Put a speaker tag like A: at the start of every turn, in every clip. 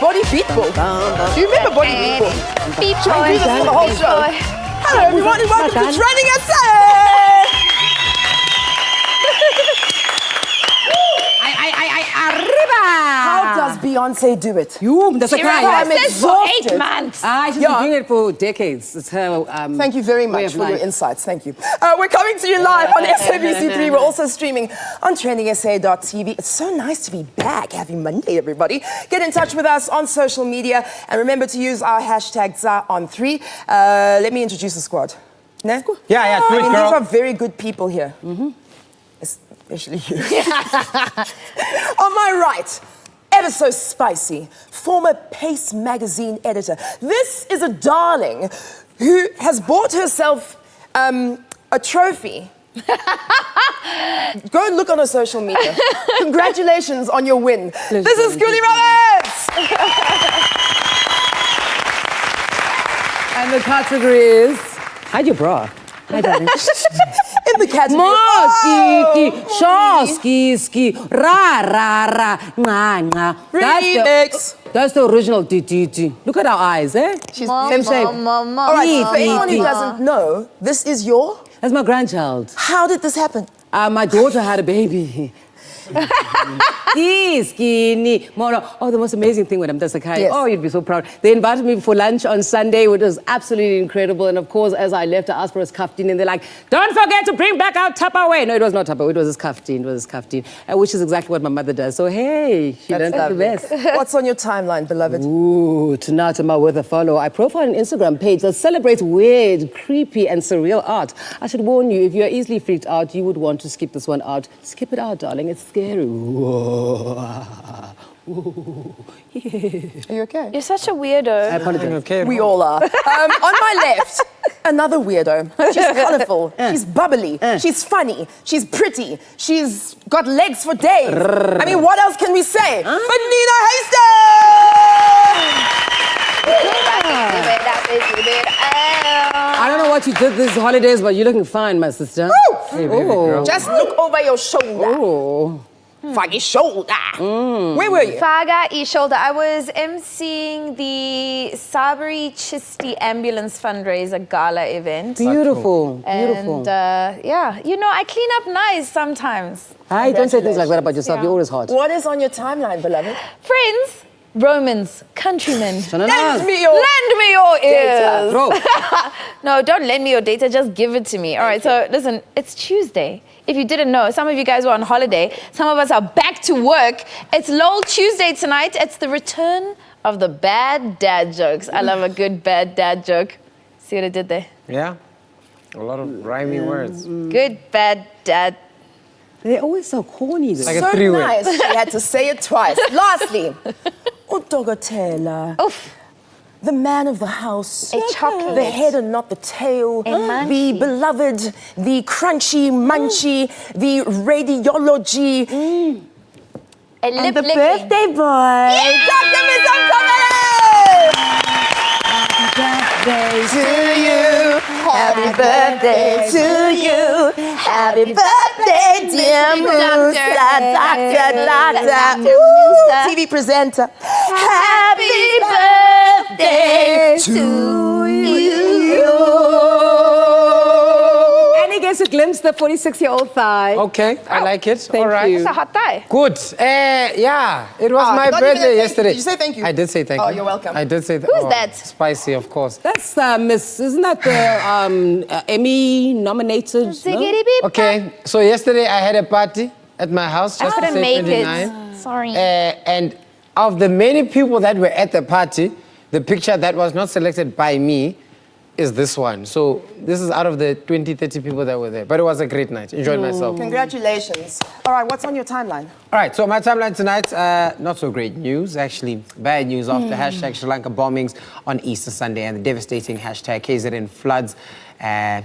A: Body Beat Ball. Do you remember Body Beat Ball?
B: Beat
A: Should we do this for the whole show? Hello everyone and welcome to TrendingSA! How does Beyonce do it?
C: That's a
B: She
C: cry.
B: rehearsed
A: I'm
B: this for 8
A: exhausted.
B: months.
C: She's been doing it for decades. It's her.
A: Thank you very
C: way
A: much
C: of
A: for your
C: life.
A: insights. Thank you. We're coming to you live on SABC3. We're also streaming on TrendingSA.tv. It's so nice to be back. Happy Monday, everybody. Get in touch with us on social media and remember to use our hashtag ZAON3. Let me introduce the squad. Ne?
D: Yeah, do it,
A: These
D: girl.
A: are very good people here. Especially you. On my right, ever so spicy, former Pace magazine editor. This is a darling who has bought herself a trophy. Go and look on her social media. Congratulations on your win. This is Schoolie Roberts!
C: And the category is. Hide your bra. Hi, darling.
A: In the category.
C: Ski, ra, ra, ra, nga, nga.
A: Remix.
C: That's the original T. Look at our eyes, eh?
A: She's
C: same shape.
A: All right, for anyone who doesn't know, this is your...
C: That's my grandchild.
A: How did this happen?
C: My daughter had a baby. Skinny. Oh, the most amazing thing when I'm Sakai.
A: Yes.
C: Oh, you'd be so proud. They invited me for lunch on Sunday, which was absolutely incredible. And of course, as I left, I asked for a kaftin, and they're like, "Don't forget to bring back our Tupperware." No, it was not Tupperware. It was his kaftin. Which is exactly what my mother does. So hey, she done the best.
A: What's on your timeline, beloved?
C: Ooh, tonight am I worth a follow. I profile an Instagram page that celebrates weird, creepy, and surreal art. I should warn you, if you're easily freaked out, you would want to skip this one out. Skip it out, darling. It's scary. Whoa. Yeah.
A: Are you okay?
B: You're such a weirdo.
C: I apologize.
D: Okay.
A: We all are. On my left, another weirdo. She's colourful, she's bubbly, she's funny, she's pretty, she's got legs for days. I mean, what else can we say? But Nina Hastings!
C: I don't know what you did these holidays, but you're looking fine, my sister.
D: Hey, baby girl.
A: Just look over your shoulder.
C: Oh.
A: Fucking shoulder. Where were you?
B: Faga Shoulder. I was emceeing the Sabri Chisti Ambulance Fundraiser Gala event.
C: Beautiful.
B: And yeah, you know, I clean up nice sometimes.
C: Hi, don't say things like that about yourself.
B: Yeah.
C: You're always hot.
A: What is on your timeline, beloved?
B: Friends, Romans, countrymen.
A: Lend me your...
B: Lend me your
A: Data.
B: ears.
C: Bro.
B: No, don't lend me your data, just give it to me. All right, so listen, it's Tuesday. If you didn't know, some of you guys were on holiday. Some of us are back to work. It's LOL Tuesday tonight. It's the return of the bad dad jokes. I love a good bad dad joke. See what I did there?
D: Yeah. A lot of rhyming words.
B: Good bad dad.
C: They're always so corny. Though.
D: Like a
A: So
D: three-way.
A: nice, she had to say it twice. Lastly, Udogotela.
B: Oof.
A: The man of the house.
B: A chocolate.
A: The head and not the tail.
B: A munchie.
A: The beloved, the crunchy munchy, the radiology.
B: A
A: And
B: lip
A: the
B: licking.
A: birthday boy. Dr. Miss Happy birthday to you. Happy birthday to you. Happy birthday, dear Musa. Doctor. Ooh, TV presenter. Happy birthday to you.
C: And he gets to glimpse the 46-year-old thigh.
D: Okay, I like it.
C: Thank
D: All right.
C: you.
B: It's a hot thigh.
D: Good. Yeah, it was my
A: not even
D: birthday
A: a thank-
D: yesterday.
A: Did you say thank you?
D: I did say thank you.
A: Oh, you're welcome.
D: I did say
B: Who's that?
D: Spicy, of course.
C: That's Miss, isn't that the Emmy nominated? No?
B: Ziggity beep.
D: Okay, so yesterday I had a party at my house.
B: I
D: Just to
B: couldn't
D: say
B: make
D: 29.
B: it. Sorry.
D: And of the many people that were at the party, the picture that was not selected by me is this one. So this is out of the 20, 30 people that were there. But it was a great night. Enjoyed myself.
A: Congratulations. All right, what's on your timeline?
D: All right, so my timeline tonight, not so great news, actually bad news after hashtag Sri Lanka bombings on Easter Sunday and the devastating hashtag KZN floods. Yeah,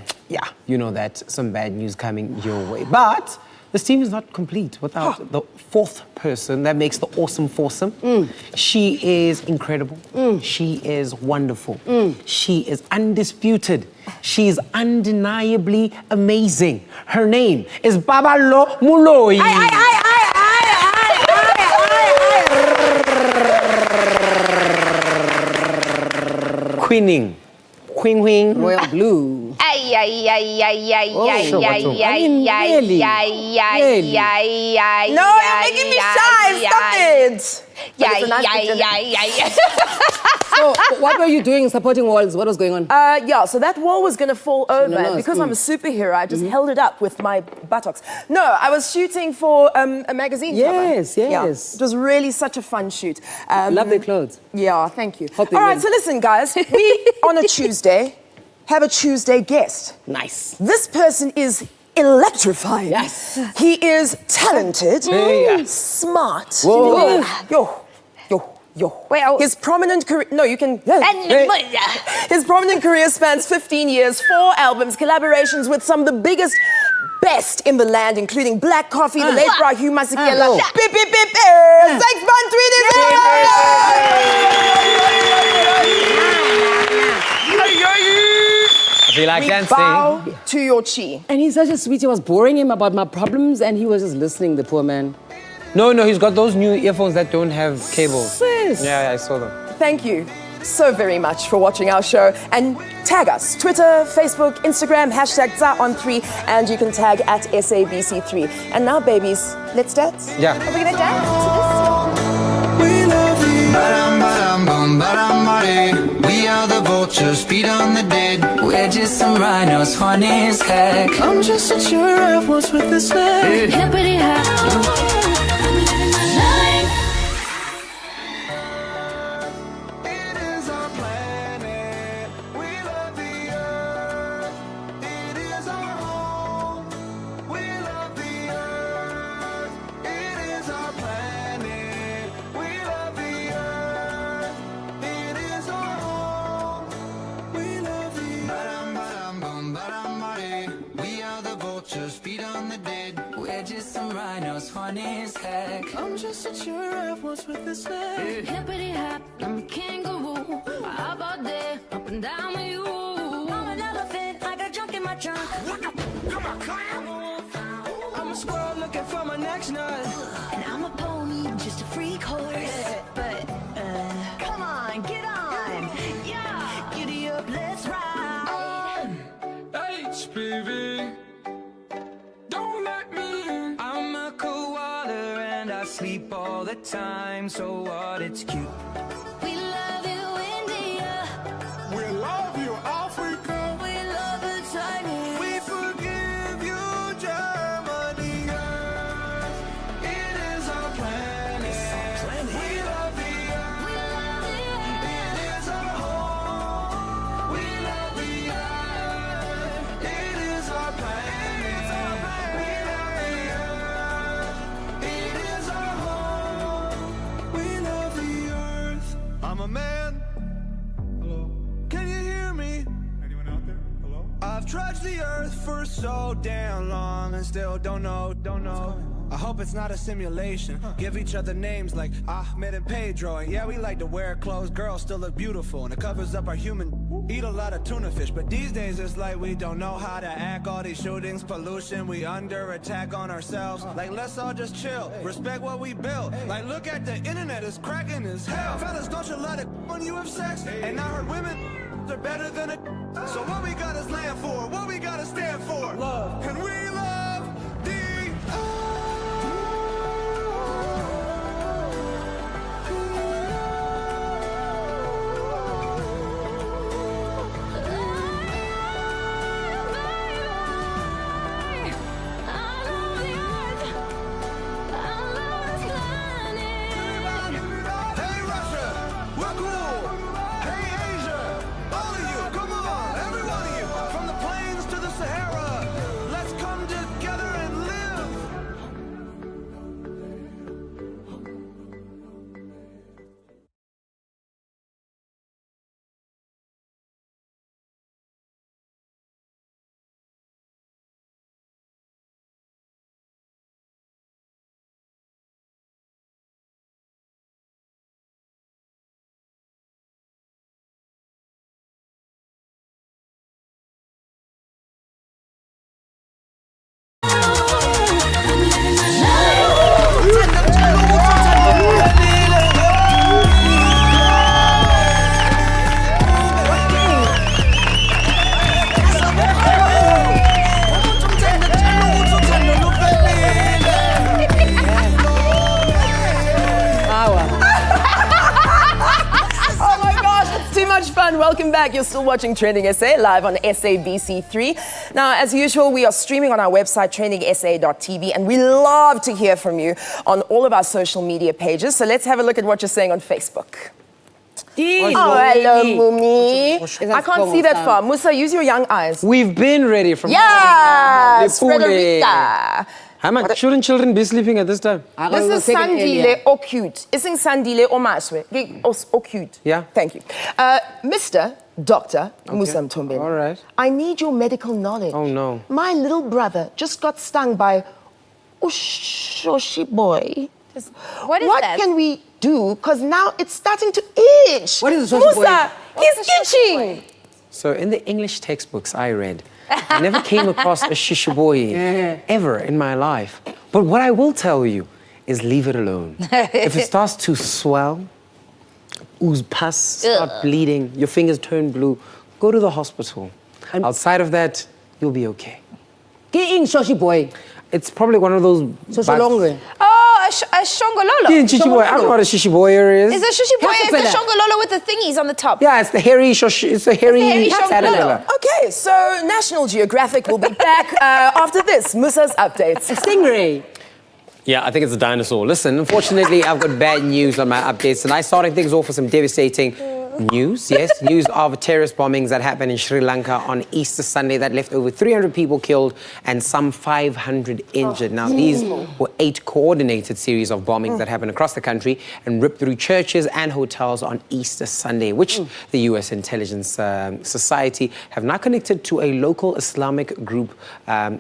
D: you know that, some bad news coming your way. But this team is not complete without the fourth person that makes the awesome foursome. She is incredible. She is wonderful. She is undisputed. She is undeniably amazing. Her name is Babalo Muloi. Queening. Queen.
C: Royal blue.
B: Ay, ay, ay, ay, ay,
C: Oh,
B: ay,
C: so
B: ay,
C: what?
B: ay,
C: I mean,
B: ay,
C: really?
B: ay, ay,
C: Really?
B: ay, ay,
A: No,
B: ay,
A: you're making me
B: ay,
A: shy.
B: ay,
A: Stop
B: ay.
A: it.
B: Yeah,
A: But it's a nice
B: yeah,
A: picture.
B: yeah, yeah.
C: So, what were you doing supporting walls? What was going on?
A: Yeah, so that wall was going to fall over,
C: no,
A: and
C: it's
A: because
C: cool.
A: I'm a superhero, I just held it up with my buttocks. No, I was shooting for a magazine cover.
C: Yes, yes.
A: Yeah, it was really such a fun shoot.
C: Love their clothes.
A: Yeah, thank you.
C: Hope they
A: All right,
C: win.
A: so listen, guys, we, on a Tuesday, have a Tuesday guest.
C: Nice.
A: This person is electrifying.
C: Yes.
A: He is talented,
D: Hey.
A: smart.
C: Whoa.
A: Yo.
B: Wait, oh.
A: His prominent career. No, you can.
B: And-
A: His prominent career spans 15 years, 4 albums, collaborations with some of the biggest, best in the land, including Black Coffee, the late Hugh Masekela,
C: Oh.
A: Pip, Zakes Bantwini.
D: I feel like
A: We
D: dancing.
A: bow to your chi.
C: And he's such a sweetie. I was boring him about my problems, and he was just listening, the poor man.
D: No, he's got those new earphones that don't have cables.
C: Sis.
D: Yeah, I saw them.
A: Thank you so very much for watching our show. And tag us, Twitter, Facebook, Instagram, #ZaOn3, and you can tag at SABC3. And now, babies, let's dance.
D: Yeah.
B: Are we gonna dance to
E: We are the vultures, feet on the dead. We're just some rhinos, funny as heck. I'm just a giraffe, what's with this leg?
F: Hippity hop. I'm living my life.
E: It is our planet. We love the earth. It is our home. We love the earth. It is our planet. We love the earth. It is our home. We love the earth. We are the vultures, feet on the dead. We're just some rhinos, funny as heck. I'm just a giraffe, what's with this leg?
F: Hippity hop. I'm a kangaroo. Up all day, up and down with you. I'm an elephant. I got junk in my trunk.
E: I'm a squirrel looking for my next nut.
F: And I'm a pony, just a freak horse. But, come on, get on. Yeah. Giddy up, let's ride.
E: HPV, don't let me in. I'm a koala and I sleep all the time. So what? It's cute.
F: We love you, India.
E: We love you, Africa.
F: We love the Chinese.
E: We forgive you, Germany. It is our planet. We love the earth.
F: We love the earth.
E: It is our home. We love the earth. It is our planet. We love the earth. It is our home. We love the earth. I'm a man. Hello. Can you hear me? Anyone out there? Hello? I've trudged the earth for so damn long and still don't know. I hope it's not a simulation. Give each other names like Ahmed and Pedro. And yeah, we like to wear clothes. Girls still look beautiful and it covers up our human. Eat a lot of tuna fish, but these days it's like we don't know how to act. All these shootings, pollution, we under attack on ourselves. Like let's all just chill, respect what we built. Like look at the internet, it's cracking as hell. Fellas, don't you let it when you have sex. And I heard women are better than it. So what we gotta stand for? What we gotta stand for? Love. And we love the Hey Russia, we're cool. Hey Asia, all of you, come on, every one of you. From the plains to the Sahara, let's come
A: welcome back. You're still watching Trending SA live on SABC3. Now, as usual, we are streaming on our website, TrendingSA.tv, and we love to hear from you on all of our social media pages. So let's have a look at what you're saying on Facebook. Oh, hello, Mumi. I can't see that far. Musa, use your young eyes.
D: We've been ready from...
A: Yes,
D: Lepule.
A: Frederica.
D: How much shouldn't children be sleeping at this time?
A: This is Sandile or cute. Isn't Sandile or Maswe? Or cute.
D: Yeah.
A: Thank you. Mr. Dr. Musa Mtombeni.
D: All right.
A: I need your medical knowledge.
D: Oh, no.
A: My little brother just got stung by Ushoshi boy.
B: What is
A: what
B: that?
A: can we do? Because now it's starting to itch.
C: What is a Ushoshi boy?
A: Musa, he's itching.
D: So in the English textbooks I read, I never came across a shishiboyi ever in my life. But what I will tell you is leave it alone. If it starts to swell, ooze pus, start bleeding, your fingers turn blue, go to the hospital. Outside of that, you'll be okay.
C: Get in, Shoshi boy.
D: It's probably one of those...
C: Shoshilongwe.
B: Oh, a shongololo.
D: Yeah, shishiboyi. I don't know what a shishiboyi is.
B: Is a shushi boy? It's the
C: Caterpillar.
B: shongololo with the thingies on the top.
D: Yeah, it's the hairy it's the hairy
B: hairy
D: caterpillar.
A: Okay, so National Geographic will be back after this. Musa's updates.
C: Stingray.
D: Yeah, I think it's a dinosaur. Listen, unfortunately, I've got bad news on my updates tonight. Starting things off with some devastating news. Yes, news of terrorist bombings that happened in Sri Lanka on Easter Sunday that left over 300 people killed and some 500 injured. Now, these were 8 coordinated series of bombings that happened across the country and ripped through churches and hotels on Easter Sunday, which the U.S. Intelligence Society have now connected to a local Islamic group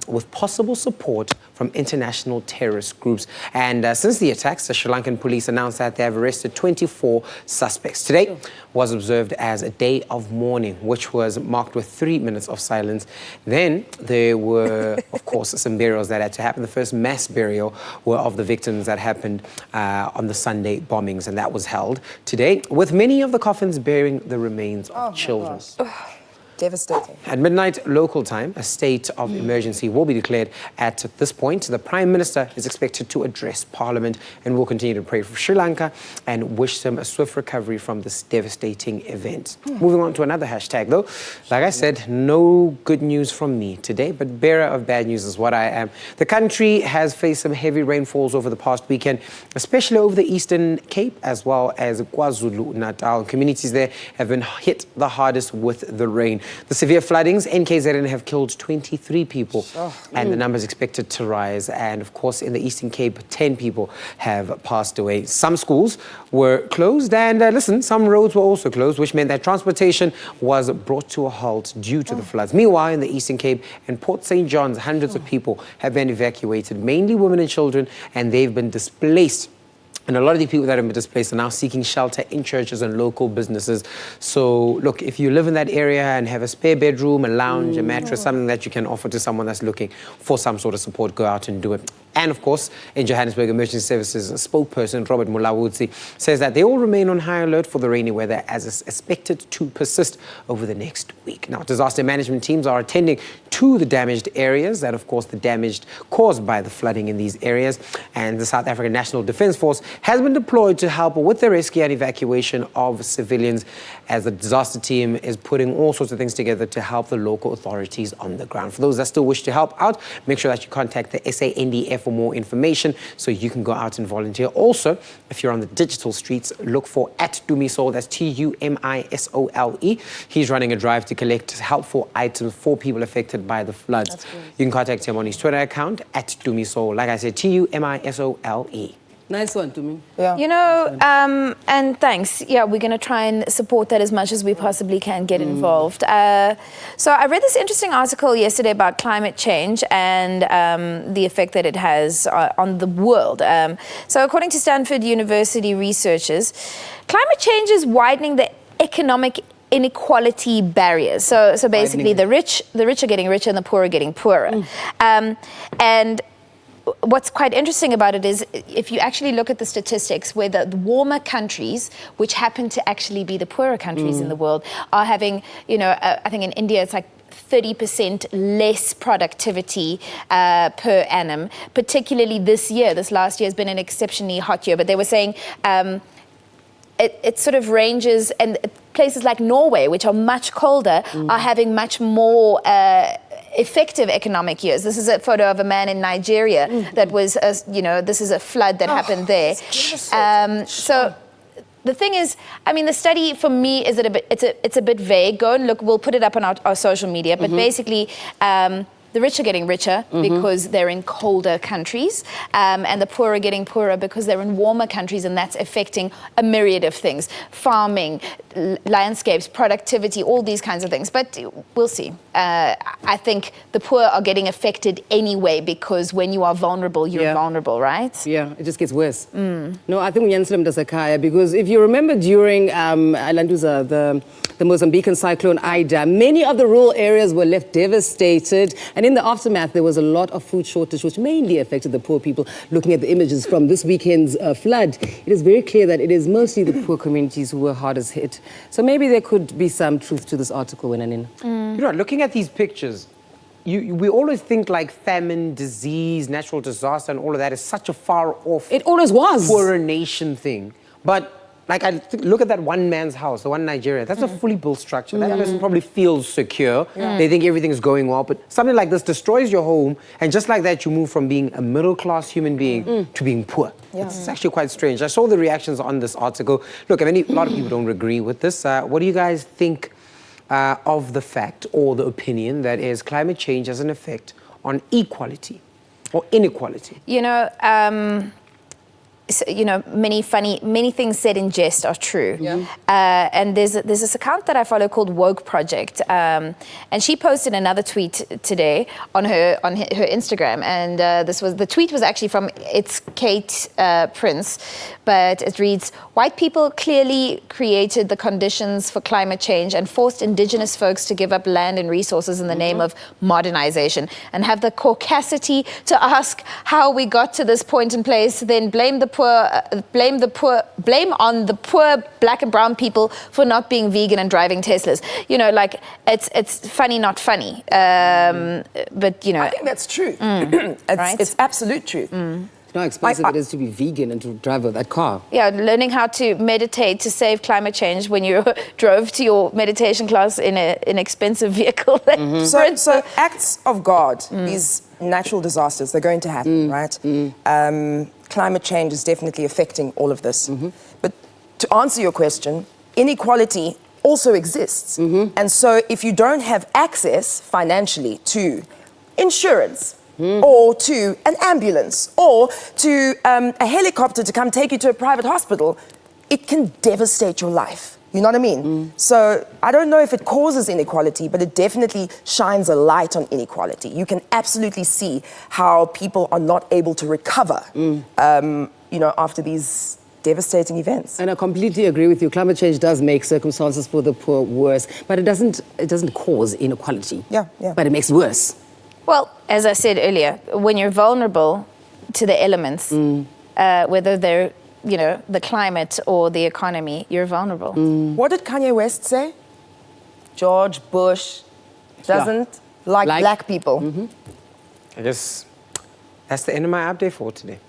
D: with possible support from international terrorist groups. And since the attacks, the Sri Lankan police announced that they have arrested 24 suspects. Today was observed as a day of mourning, which was marked with 3 minutes of silence. Then there were, of course, some burials that had to happen. The first mass burial were of the victims that happened on the Sunday bombings, and that was held today, with many of the coffins bearing the remains of children.
A: Devastating.
D: At midnight local time, a state of emergency will be declared at this point. The Prime Minister is expected to address Parliament and will continue to pray for Sri Lanka and wish them a swift recovery from this devastating event. Moving on to another hashtag though. Like I said, no good news from me today, but bearer of bad news is what I am. The country has faced some heavy rainfalls over the past weekend, especially over the Eastern Cape as well as KwaZulu-Natal. Communities there have been hit the hardest with the rain. The severe floodings in KZN have killed 23 people, and the number is expected to rise. And of course, in the Eastern Cape, 10 people have passed away. Some schools were closed, and listen, some roads were also closed, which meant that transportation was brought to a halt due to the floods. Meanwhile, in the Eastern Cape and Port St. John's, hundreds of people have been evacuated, mainly women and children, and they've been displaced. And a lot of the people that have been displaced are now seeking shelter in churches and local businesses. So, look, if you live in that area and have a spare bedroom, a lounge, a mattress, something that you can offer to someone that's looking for some sort of support, go out and do it. And, of course, in Johannesburg Emergency Services, spokesperson Robert Mulawudzi says that they all remain on high alert for the rainy weather as is expected to persist over the next week. Now, disaster management teams are attending to the damaged areas and, of course, the damage caused by the flooding in these areas. And the South African National Defence Force has been deployed to help with the rescue and evacuation of civilians, as the disaster team is putting all sorts of things together to help the local authorities on the ground. For those that still wish to help out, make sure that you contact the SANDF for more information so you can go out and volunteer. Also, if you're on the digital streets, look for @Dumisole, that's TUMISOLE. He's running a drive to collect helpful items for people affected by the floods. You can contact him on his Twitter account @Dumisole. Like I said, TUMISOLE.
C: Nice one to me.
A: Yeah.
B: You know, and thanks. Yeah, we're going to try and support that as much as we possibly can, get involved. So I read this interesting article yesterday about climate change and the effect that it has on the world. So according to Stanford University researchers, climate change is widening the economic inequality barriers. So basically the rich are getting richer and the poor are getting poorer. And what's quite interesting about it is if you actually look at the statistics where the warmer countries, which happen to actually be the poorer countries in the world, are having, you know, I think in India it's like 30% less productivity per annum, particularly this year. This last year has been an exceptionally hot year, but they were saying it sort of ranges, and places like Norway, which are much colder, are having much more effective economic years. This is a photo of a man in Nigeria that was, this is a flood that happened there. So the thing is, I mean, the study for me is it's a bit vague. Go and look. We'll put it up on our social media. But basically, the rich are getting richer because they're in colder countries, and the poor are getting poorer because they're in warmer countries, and that's affecting a myriad of things: farming, landscapes, productivity, all these kinds of things. But we'll see. I think the poor are getting affected anyway, because when you are vulnerable, you're vulnerable, right?
C: Yeah, it just gets worse. No, I think Nyanslam does Sakaya, because if you remember during Alanduza, the Mozambican cyclone Ida, many of the rural areas were left devastated, and in the aftermath there was a lot of food shortage, which mainly affected the poor people. Looking at the images from this weekend's flood, it is very clear that it is mostly the poor communities who were hardest hit. So maybe there could be some truth to this article, Wenanin.
D: You know, looking at these pictures, we always think like famine, disease, natural disaster, and all of that is such a far off.
C: It always was.
D: Poorer nation thing. But like, look at that one man's house, the one in Nigeria. That's a fully built structure. That person probably feels secure. They think everything's going well. But something like this destroys your home, and just like that, you move from being a middle-class human being to being poor. It's actually quite strange. I saw the reactions on this article. Look, a lot of people don't agree with this. What do you guys think of the fact or the opinion that is climate change has an effect on equality or inequality?
B: Many things said in jest are true. And there's this account that I follow called Woke Project, and she posted another tweet today on her Instagram, and the tweet was actually from It's Kate Prince, but it reads: "White people clearly created the conditions for climate change and forced indigenous folks to give up land and resources in the name of modernization, and have the caucasity to ask how we got to this point in place, then blame on the poor black and brown people for not being vegan and driving Teslas." It's funny, not funny. But
A: I think that's true.
B: Right?
A: It's absolute truth.
C: How expensive it is to be vegan and to drive that car.
B: Yeah, learning how to meditate to save climate change when you drove to your meditation class in an expensive vehicle.
A: So acts of God, these natural disasters, they're going to happen, right? Climate change is definitely affecting all of this. But to answer your question, inequality also exists. And so if you don't have access financially to insurance, or to an ambulance, or to a helicopter to come take you to a private hospital, it can devastate your life. You know what I mean? So I don't know if it causes inequality, but it definitely shines a light on inequality. You can absolutely see how people are not able to recover, after these devastating events.
C: And I completely agree with you. Climate change does make circumstances for the poor worse, but it doesn't cause inequality.
A: Yeah.
C: But it makes it worse.
B: Well, as I said earlier, when you're vulnerable to the elements, whether they're, the climate or the economy, you're vulnerable.
A: What did Kanye West say? George Bush doesn't like black people.
D: I guess that's the end of my update for today.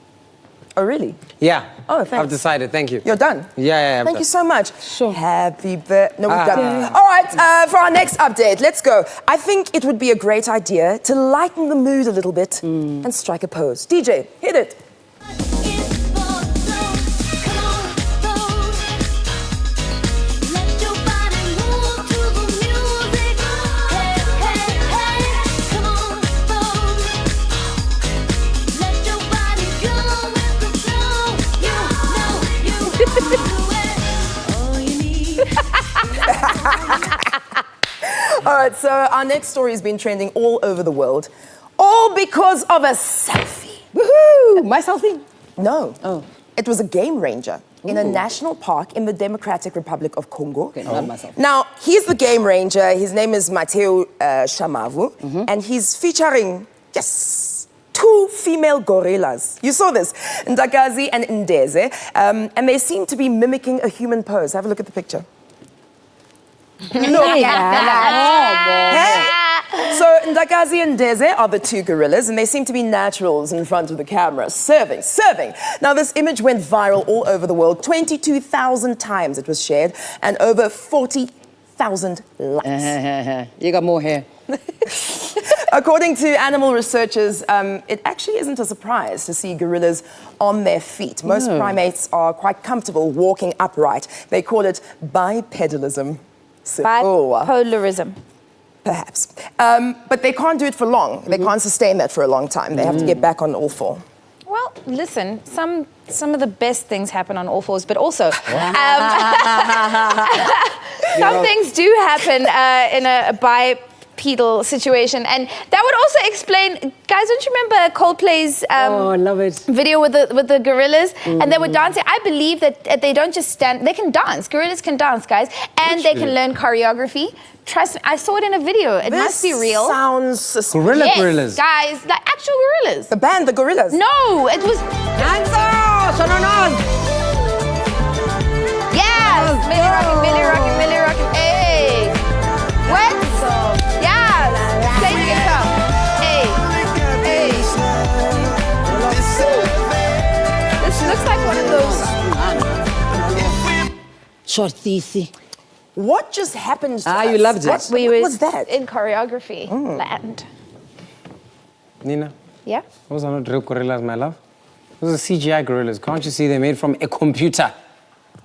A: Oh, really?
D: Yeah.
A: Oh, thanks.
D: I've decided. Thank you.
A: You're done?
D: Yeah.
A: Thank you so much.
C: Sure.
A: Happy birthday. No, we're done. All right, for our next update, let's go. I think it would be a great idea to lighten the mood a little bit and strike a pose. DJ, hit it. All right, so our next story has been trending all over the world, all because of a selfie.
C: Woohoo! My selfie?
A: No.
C: Oh.
A: It was a game ranger in a national park in the Democratic Republic of Congo.
C: Okay, not myself.
A: Now, he's the game ranger. His name is Mateo Shamavu, and he's featuring, two female gorillas. You saw this, Ndakazi and Ndeze, and they seem to be mimicking a human pose. Have a look at the picture. Look at that. Hey? So Ndakazi and Deze are the two gorillas, and they seem to be naturals in front of the camera, serving. Now, this image went viral all over the world. 22,000 times it was shared, and over 40,000 likes.
C: You got more hair.
A: According to animal researchers, it actually isn't a surprise to see gorillas on their feet. Most primates are quite comfortable walking upright. They call it bipedalism.
B: Bipolarism.
A: Perhaps. But they can't do it for long. They can't sustain that for a long time. They have to get back on all four.
B: Well, listen, some of the best things happen on all fours, but also some things do happen in a bipedal situation, and that would also explain. Guys, don't you remember Coldplay's
C: Oh, I love it.
B: video with the gorillas, and they were dancing? I believe that they don't just stand; they can dance. Gorillas can dance, guys, and they can learn choreography. Trust me, I saw it in a video. It must be real.
A: Sounds suspicious.
D: Gorillas.
B: Guys, like actual gorillas.
A: The band, the Gorillas.
B: No, it was. Yes! Millie rocking. Hey! What? Yes! Play the guitar. Hey! This looks like one of those.
C: Shortisi.
A: What just happened to us?
C: You loved it.
A: What was that?
B: In choreography land.
D: Nina,
B: Yeah?
D: those are not real gorillas, my love. Those are CGI gorillas. Can't you see they're made from a computer?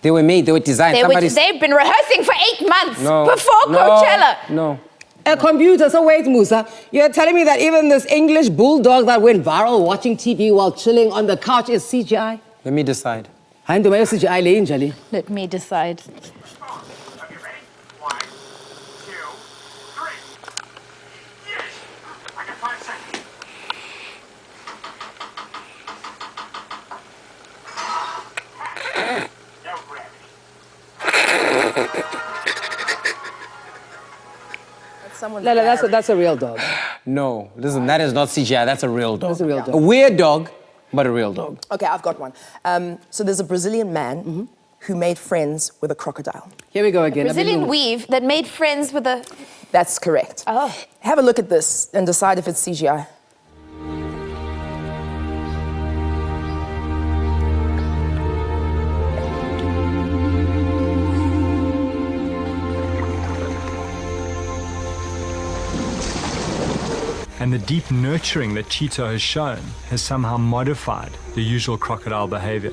D: They were designed.
B: They've been rehearsing for 8 months
D: No,
B: before
D: no,
B: Coachella.
D: No.
C: A computer. So wait, Musa, you're telling me that even this English bulldog that went viral watching TV while chilling on the couch is CGI?
D: Let me decide.
C: Hayi ntombi CGI le injali.
B: Let me decide.
E: Are you ready? 1, 2, 3. Yes! I got 5 seconds. No gravity.
C: That's a real dog.
D: No, listen, that is not CGI. That's a real dog.
C: That's a real dog.
D: A weird dog, but a real dog.
A: Okay, I've got one. So there's a Brazilian man who made friends with a crocodile.
C: Here we go again.
B: Brazilian weave that made friends with a.
A: That's correct.
B: Oh.
A: Have a look at this and decide if it's CGI.
G: And the deep nurturing that Cheetah has shown has somehow modified the usual crocodile behavior.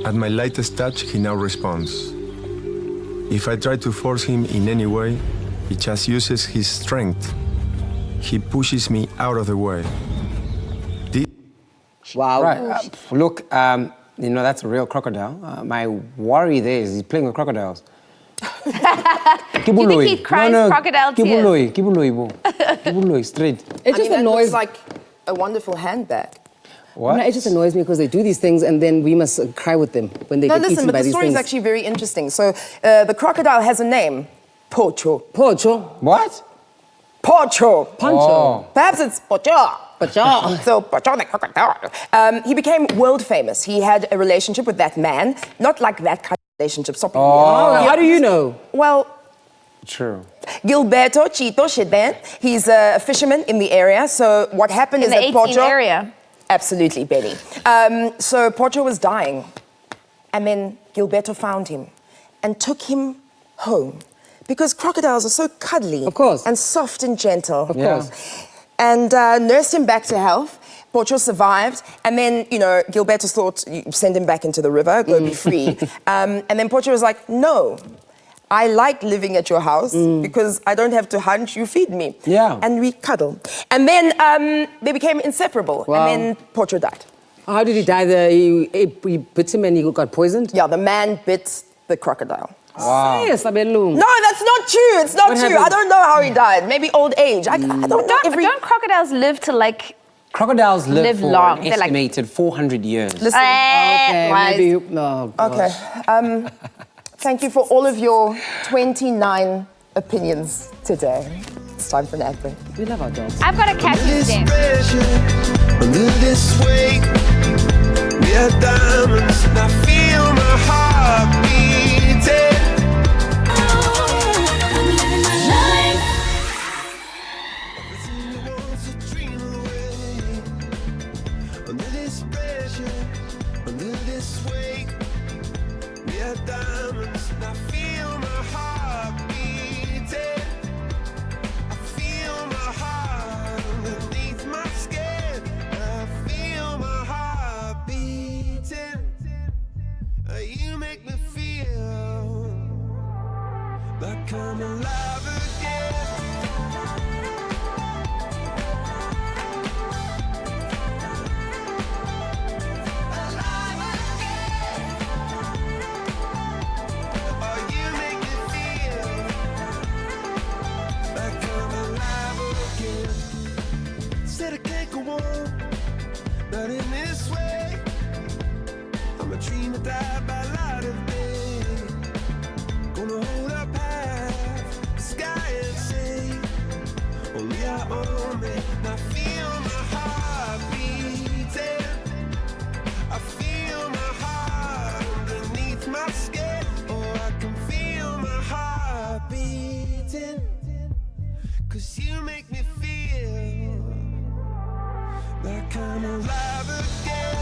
H: At my lightest touch, he now responds. If I try to force him in any way, he just uses his strength. He pushes me out of the way.
C: Wow.
D: Right. Look, that's a real crocodile. My worry there is he's playing with crocodiles.
B: Do you think he cries crocodile tears?
D: Kibuloi, straight.
C: It just
A: that
C: annoys
A: looks like a wonderful handbag.
D: What?
C: No, it just annoys me because they do these things and then we must cry with them when they
A: No,
C: get
A: listen,
C: eaten
A: but
C: by
A: the
C: these
A: story is
C: things.
A: actually very interesting. So the crocodile has a name, Pocho.
C: Pocho.
D: What?
A: Pocho.
C: Pancho.
A: Perhaps it's Pocho.
C: Pocho.
A: So Pocho the crocodile. He became world famous. He had a relationship with that man, not like that kind of relationship. Stop.
C: Oh, how do you know?
A: Well,
D: True.
A: Gilberto Chito Sheden, he's a fisherman in the area. So what happened
B: In
A: is
B: the
A: that
B: 18
A: Pocho...
B: area.
A: Absolutely, Benny. So Pocho was dying, and then Gilberto found him and took him home because crocodiles are so cuddly,
C: Of course.
A: and soft and gentle,
C: Of course.
A: and nursed him back to health. Pocho survived, and then Gilberto thought, you send him back into the river, go be free, and then Pocho was like, no. I like living at your house because I don't have to hunt, you feed me.
D: Yeah.
A: And we cuddle. And then they became inseparable.
C: Wow.
A: And then Pocho died.
C: How did he die? He bit him and he got poisoned?
A: Yeah, the man bit the crocodile.
D: Wow.
C: Yes, Abelung.
A: No, that's not true. It's not
C: What
A: true.
C: happened?
A: I don't know how he died. Maybe old age. I don't know.
B: Don't crocodiles live to like.
D: Crocodiles live for
B: long.
D: an
B: They're like-
D: estimated 400 years.
A: Listen.
C: Okay,
B: wise.
C: maybe. No.
A: Okay. Thank you for all of your 29 opinions today. It's time for an ad break.
C: We love our dogs.
B: I've got a cat who's there.
E: A little this way. We are diamonds, and I feel my heart beating. this way. We are diamonds, and I feel my heart beating. I feel my heart underneath my skin. I feel my heart beating. You make me feel like I'm alive again. Alive again. Oh, you make me feel like I'm alive again. Said I can't go on, not in this way. I'm a dream that died by light of day. Gonna hold up half the sky and say, only I own me. And I feel my heart beating. I feel my heart underneath my skin. Oh, I can feel my heart beating. 'Cause you make me feel like I'm alive again.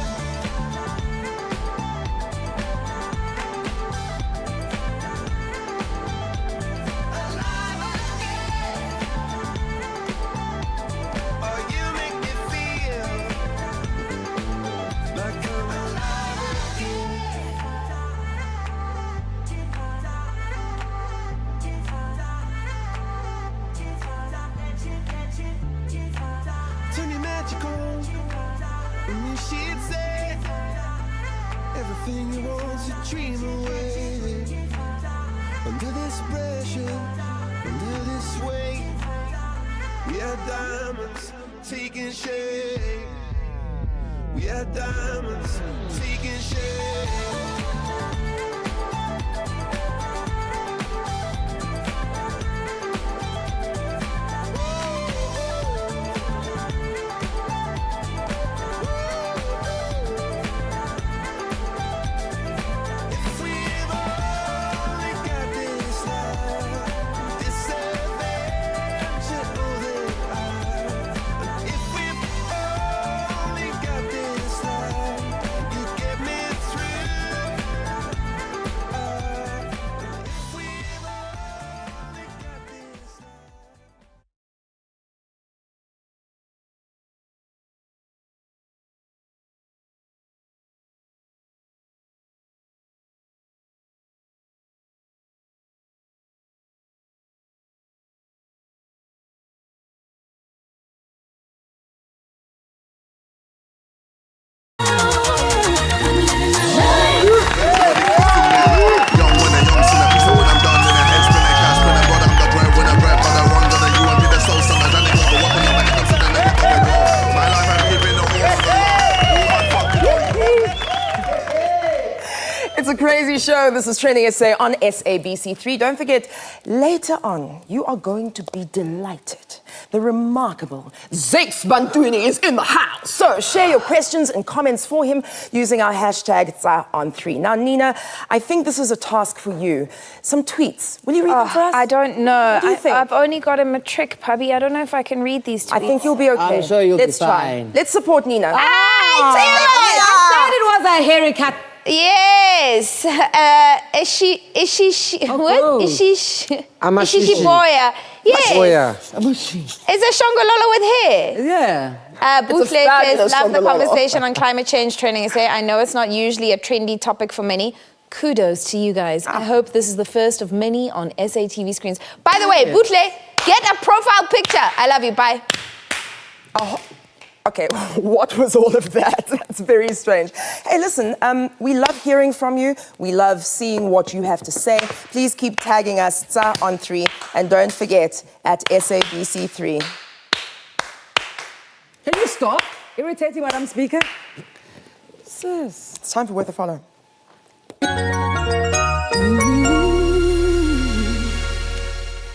E: Turn your magic on, and you should say everything you want to dream away. Under this pressure, under this weight, we are diamonds taking shape. We are diamonds taking shape.
A: It's a crazy show. This is TrendingSA on SABC3. Don't forget, later on, you are going to be delighted. The remarkable Zakes Bantwini is in the house. So share your questions and comments for him using our hashtag #on3. Now, Nina, I think this is a task for you. Some tweets. Will you read them for us?
B: I don't know.
A: What do you think?
B: I've only got a matric puppy. I don't know if I can read these tweets.
A: I think you'll be okay.
C: I'm sure you'll be
A: Let's try.
C: fine.
A: Let's support Nina.
C: I thought it was a haircut.
B: Yes. Is she what? Is she
D: Amashishi.
B: Boya? Yes.
D: Boya.
B: Is a Shongololo with hair?
C: Yeah.
B: Boufflet says,
A: fabulous
B: love the
A: Shongololo."
B: conversation on climate change TrendingSA. I know it's not usually a trendy topic for many. Kudos to you guys. I hope this is the first of many on SATV screens. By the way, Boufflet, get a profile picture. I love you. Bye.
A: Okay, what was all of that? That's very strange. Hey, listen, we love hearing from you. We love seeing what you have to say. Please keep tagging us #on3 and don't forget @SABC3.
C: Can you stop irritating Madam Speaker?
A: Sis, it's time for Worth a Follow.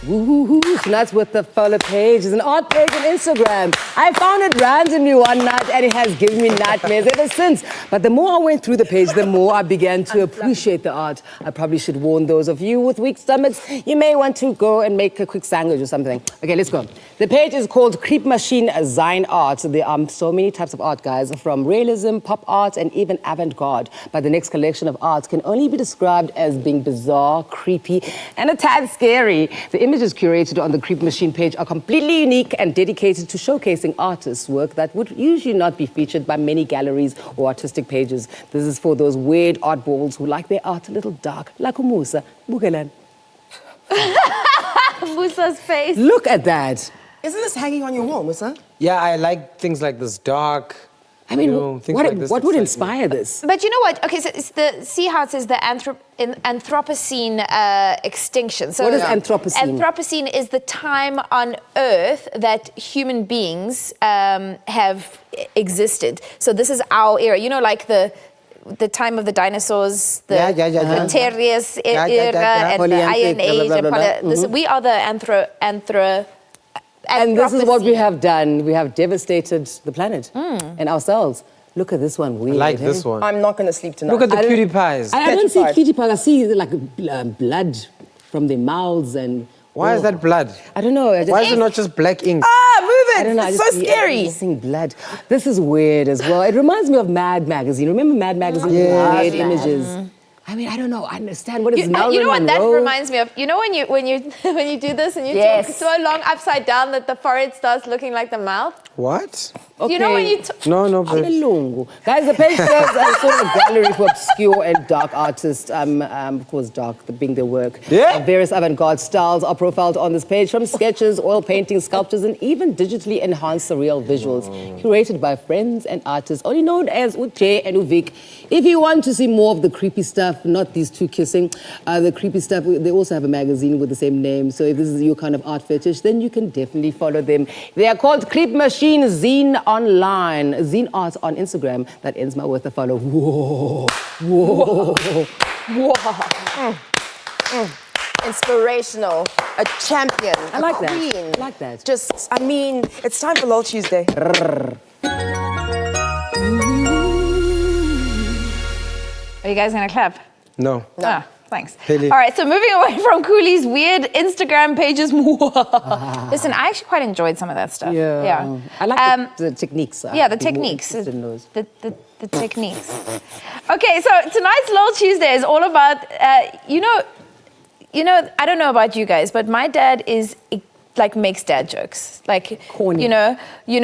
C: Woo-hoo-hoo. Tonight's with the follow page is an art page on Instagram. I found it randomly one night and it has given me nightmares ever since. But the more I went through the page, the more I began to appreciate the art. I probably should warn those of you with weak stomachs, you may want to go and make a quick sandwich or something. Okay, let's go. The page is called Creep Machine Zine Art. There are so many types of art, guys, from realism, pop art, and even avant-garde. But the next collection of arts can only be described as being bizarre, creepy, and a tad scary. The images curated on the Creep Machine page are completely unique and dedicated to showcasing artists' work that would usually not be featured by many galleries or artistic pages. This is for those weird oddballs who like their art a little dark, like Umusa. Bukelan.
B: Musa's face.
C: Look at that.
A: Isn't this hanging on your wall, Musa?
D: Yeah, I like things like this dark.
C: I mean,
D: you know, things
C: what,
D: like this
C: what would
D: excite me.
C: inspire this?
B: But you know what? Okay, so it's see how it says the Anthropocene extinction. So
C: What is Anthropocene?
B: Anthropocene is the time on Earth that human beings have existed. So this is our era. You know, like the time of the dinosaurs, the Cretaceous era, and the Iron Age.
C: Blah, blah, blah, blah.
B: We are the
C: And this is what we
B: Anthropocene.
C: have done. We have devistated the planet and ourselves. Look at this one. Weird,
D: I like
C: eh?
D: this one.
A: I'm not going to sleep tonight.
D: Look at the
C: I don't-
D: cutie pies.
C: I don't see
A: Petrified.
C: cutie pies. I see like blood from their mouths and.
D: Why is that blood?
C: I don't know. I just,
D: Why is it not just black ink?
A: Ah, move it!
C: I don't know. I
A: It's
C: just
A: so
C: see
A: scary.
C: everything blood. This is weird as well. It reminds me of Mad Magazine. Remember Mad Magazine?
D: Yes.
C: Weird images. I mean, I don't know. I understand what is
B: You
C: Marilyn
B: know what that
C: Monroe?
B: reminds me of? You know when you when you do this and you
C: Yes.
B: talk so long upside down that the forehead starts looking like the mouth?
D: What?
B: You know when you
D: No, but
C: Alelungu. Guys, the page serves as sort of a gallery for obscure and dark artists, of course dark being their work.
D: Yeah.
C: Various avant-garde styles are profiled on this page, from sketches, oil paintings, sculptures, and even digitally enhanced surreal visuals, curated by friends and artists, only known as Uche and Uvik. If you want to see more of the creepy stuff, not these two kissing, the creepy stuff, they also have a magazine with the same name, so if this is your kind of art fetish, then you can definitely follow them. They are called Creep Machine Zine Online, Zine Art on Instagram. That ends my worth a follow. Whoa, whoa.
A: Inspirational, a champion,
C: I like
A: a
C: that.
A: queen.
C: I like that.
A: Just, I mean, it's time for LOL Tuesday.
B: Are you guys gonna clap?
D: no.
B: Ah, thanks.
D: Really?
B: All right, so moving away from Cooley's weird Instagram pages. Listen, I actually quite enjoyed some of that stuff. Yeah.
C: I like the techniques.
B: Yeah, the techniques.
C: More interested in those.
B: The techniques. Okay, so tonight's LOL Tuesday is all about, you know, I don't know about you guys, but my dad is like makes dad jokes. Like,
C: Corny.
B: you know,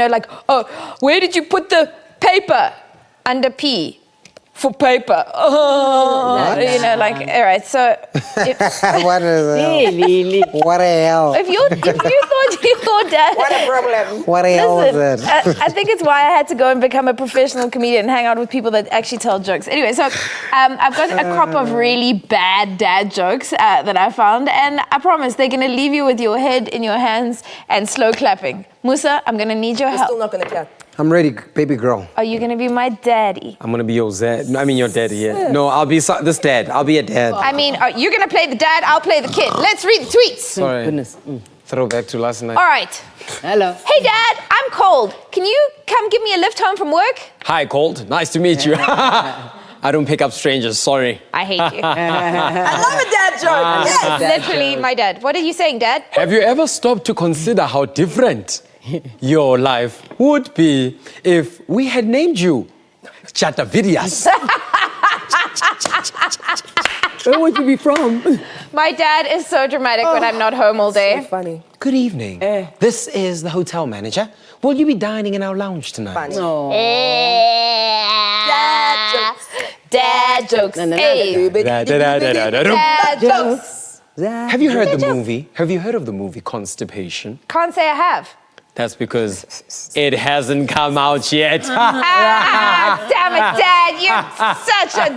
B: like, oh, where did you put the paper? Under P. For paper. Oh, you know, like, all right, so
D: What is
C: Really?
D: What the hell?
B: if you thought dad...
A: What a problem.
D: What the hell is
B: Listen,
D: that?
B: I think it's why I had to go and become a professional comedian and hang out with people that actually tell jokes. Anyway, so I've got a crop of really bad dad jokes that I found, and I promise they're going to leave you with your head in your hands and slow clapping. Musa, I'm going to need your
A: We're still
B: help.
A: not going to clap.
D: I'm ready, baby girl.
B: Are you going to be my daddy?
D: I'm gonna be your dad. I mean, your daddy, yeah. No, I'll be this dad. I'll be a dad.
B: I mean, you're going to play the dad, I'll play the kid. Let's read the tweets.
D: Sorry.
C: Goodness.
D: Throwback to last night.
B: All right.
C: Hello.
B: Hey, Dad, I'm cold. Can you come give me a lift home from work?
I: Hi, Colt. Nice to meet you. I don't pick up strangers, sorry.
B: I hate you.
A: I love a dad joke. Yes.
B: Literally, my dad. What are you saying, Dad?
I: Have you ever stopped to consider how different your life would be if we had named you Chatavidias?
C: Where would you be from?
B: My dad is so dramatic when I'm not home all day.
A: So funny.
D: Good evening. This is the hotel manager. Will you be dining in our lounge tonight?
A: Funny.
C: No.
B: Dad jokes. Dad jokes.
C: No, no, no,
B: Hey. Dad jokes.
I: Have you heard the movie? Have you heard of the movie Constipation?
B: Can't say I have.
I: That's because it hasn't come out yet.
B: Ah, damn it, Dad. You're such a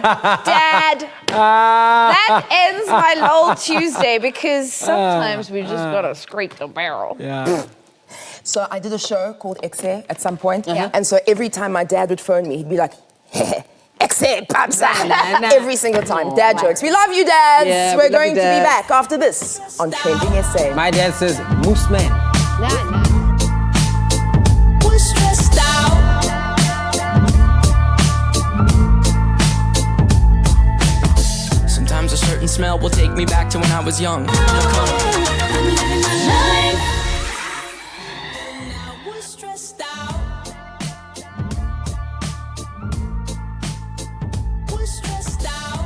B: dad. That ends my LOL Tuesday because sometimes we just gotta scrape the barrel.
I: Yeah.
A: So I did a show called XA at some point. And so every time my dad would phone me, he'd be like, XA. Zakes Bantwini.
C: Nah, nah.
A: Every single time. Dad jokes. We love you, dads.
C: Yeah,
A: We're
C: we love
A: going
C: you,
A: to be
C: dads.
A: back after this on Trending SA.
D: My dad says, Moose Man.
F: Was stressed out.
E: Sometimes a certain smell will take me back to when I was young.
F: I'm living my life. And I was stressed out. Was stressed out.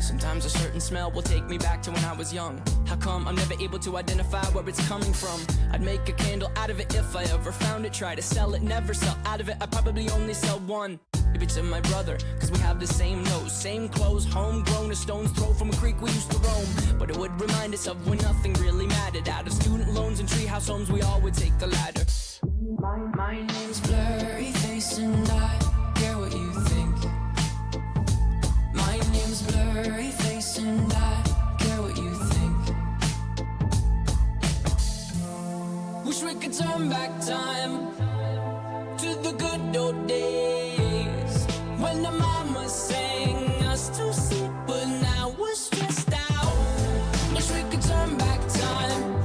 E: Sometimes a certain smell will take me back to when I was young. How come I'm never able to identify where it's coming from? I'd make a candle out of it if I ever found it. Try to sell it, never sell out of it. I probably only sell one. Maybe to my brother, cause we have the same nose, same clothes, homegrown, a stone's throw from a creek we used to roam. But it would remind us of when nothing really mattered. Out of student loans and treehouse homes, we all would take the ladder.
F: My name's Blurry Face and I care what you think. My name's Blurry Face and I care what you think.
E: Wish we could turn back time to the good old days when the mama sang us to sleep, but now we're stressed out. Wish we could turn back time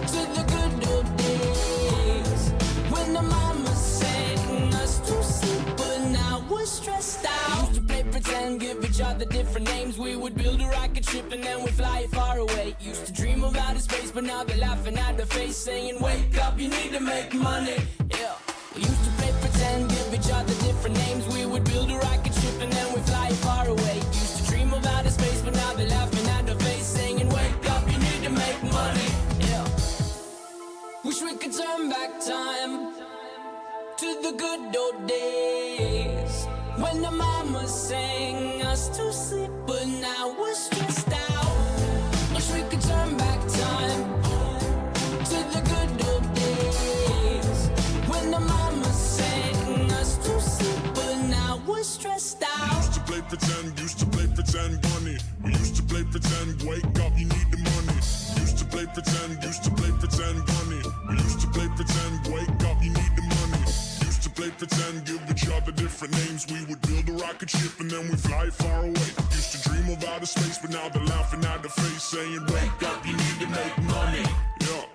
E: to the good old days when the mama sang us to sleep, but now we're stressed out. We used to play pretend, give each other different names. We would build a rocket ship and then we'd fly far away. Used to dream of outer space, but now they're laughing at the face, saying, wake up, you need to make money. Yeah. We used to play pretend, give each other different names. We would build a rocket ship and then we'd fly far away. Used to dream of outer space, but now they're laughing at the face, saying, wake up, you need to make money. Yeah. Wish we could turn back time to the good old days when the mama sang us to sleep, but now we're stressed out. Wish we could turn back time to the good old days when the mama sang us to sleep, but now we're stressed out.
J: Used to play pretend bunny. We used to play pretend, wake up, you need the money. Used to play pretend bunny. We used to play pretend, wake up, you need the money. Used to play pretend, give each other different names. We would build a rocket ship and then we fly far away. Used to dream of outer space, but now they're laughing at the face, saying, wake up, you need to make money. Yeah.